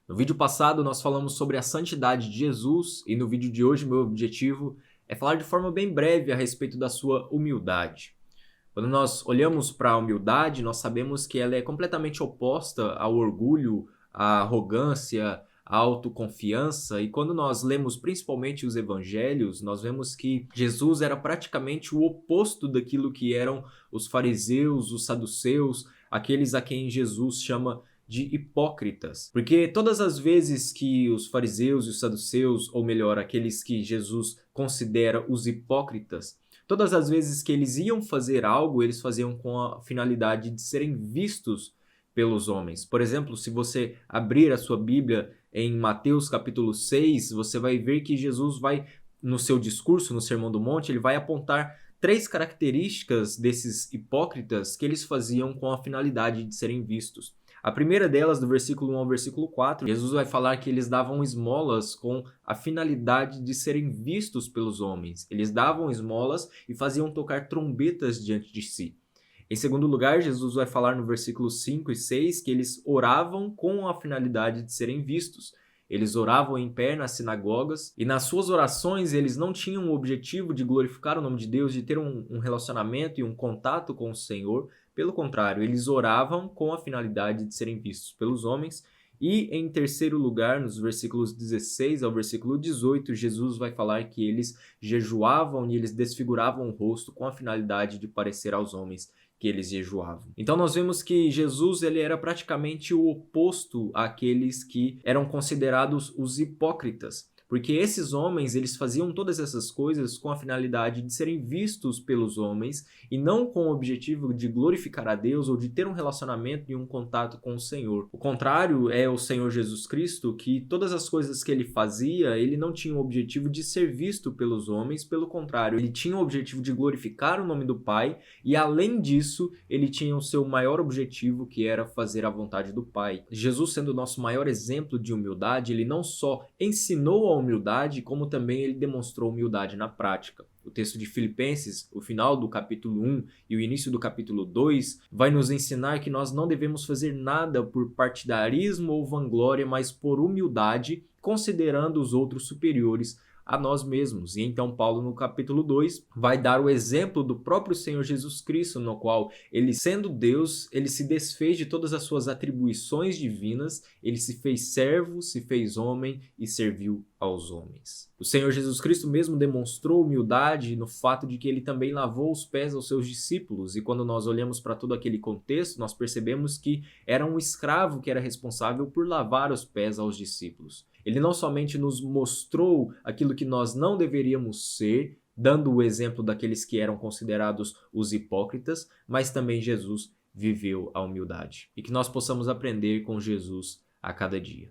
No vídeo passado nós falamos sobre a santidade de Jesus e no vídeo de hoje meu objetivo é falar de forma bem breve a respeito da sua humildade. Quando nós olhamos para a humildade, nós sabemos que ela é completamente oposta ao orgulho, à arrogância, à autoconfiança, e quando nós lemos principalmente os evangelhos, nós vemos que Jesus era praticamente o oposto daquilo que eram os fariseus, os saduceus, aqueles a quem Jesus chama de hipócritas. Porque todas as vezes que os fariseus e os saduceus, ou melhor, aqueles que Jesus considera os hipócritas, todas as vezes que eles iam fazer algo, eles faziam com a finalidade de serem vistos pelos homens. Por exemplo, se você abrir a sua Bíblia em Mateus capítulo 6, você vai ver que Jesus vai, no seu discurso, no Sermão do Monte, ele vai apontar três características desses hipócritas que eles faziam com a finalidade de serem vistos. A primeira delas, do versículo 1 ao versículo 4, Jesus vai falar que eles davam esmolas com a finalidade de serem vistos pelos homens. Eles davam esmolas e faziam tocar trombetas diante de si. Em segundo lugar, Jesus vai falar no versículo 5 e 6 que eles oravam com a finalidade de serem vistos. Eles oravam em pé nas sinagogas e nas suas orações eles não tinham o objetivo de glorificar o nome de Deus, de ter um relacionamento e um contato com o Senhor. Pelo contrário, eles oravam com a finalidade de serem vistos pelos homens. E em terceiro lugar, nos versículos 16 ao versículo 18, Jesus vai falar que eles jejuavam e eles desfiguravam o rosto com a finalidade de parecer aos homens que eles jejuavam. Então nós vemos que Jesus ele era praticamente o oposto àqueles que eram considerados os hipócritas. Porque esses homens, eles faziam todas essas coisas com a finalidade de serem vistos pelos homens e não com o objetivo de glorificar a Deus ou de ter um relacionamento e um contato com o Senhor. O contrário é o Senhor Jesus Cristo, que todas as coisas que ele fazia, ele não tinha o objetivo de ser visto pelos homens, pelo contrário, ele tinha o objetivo de glorificar o nome do Pai e além disso, ele tinha o seu maior objetivo, que era fazer a vontade do Pai. Jesus, sendo o nosso maior exemplo de humildade, ele não só ensinou a humildade, como também ele demonstrou humildade na prática. O texto de Filipenses, o final do capítulo 1 e o início do capítulo 2, vai nos ensinar que nós não devemos fazer nada por partidarismo ou vanglória, mas por humildade, considerando os outros superiores a nós mesmos. E então Paulo no capítulo 2 vai dar o exemplo do próprio Senhor Jesus Cristo, no qual ele, sendo Deus, ele se desfez de todas as suas atribuições divinas, ele se fez servo, se fez homem e serviu aos homens. O Senhor Jesus Cristo mesmo demonstrou humildade no fato de que ele também lavou os pés aos seus discípulos, e quando nós olhamos para todo aquele contexto, nós percebemos que era um escravo que era responsável por lavar os pés aos discípulos. Ele não somente nos mostrou aquilo que nós não deveríamos ser, dando o exemplo daqueles que eram considerados os hipócritas, mas também Jesus viveu a humildade. E que nós possamos aprender com Jesus a cada dia.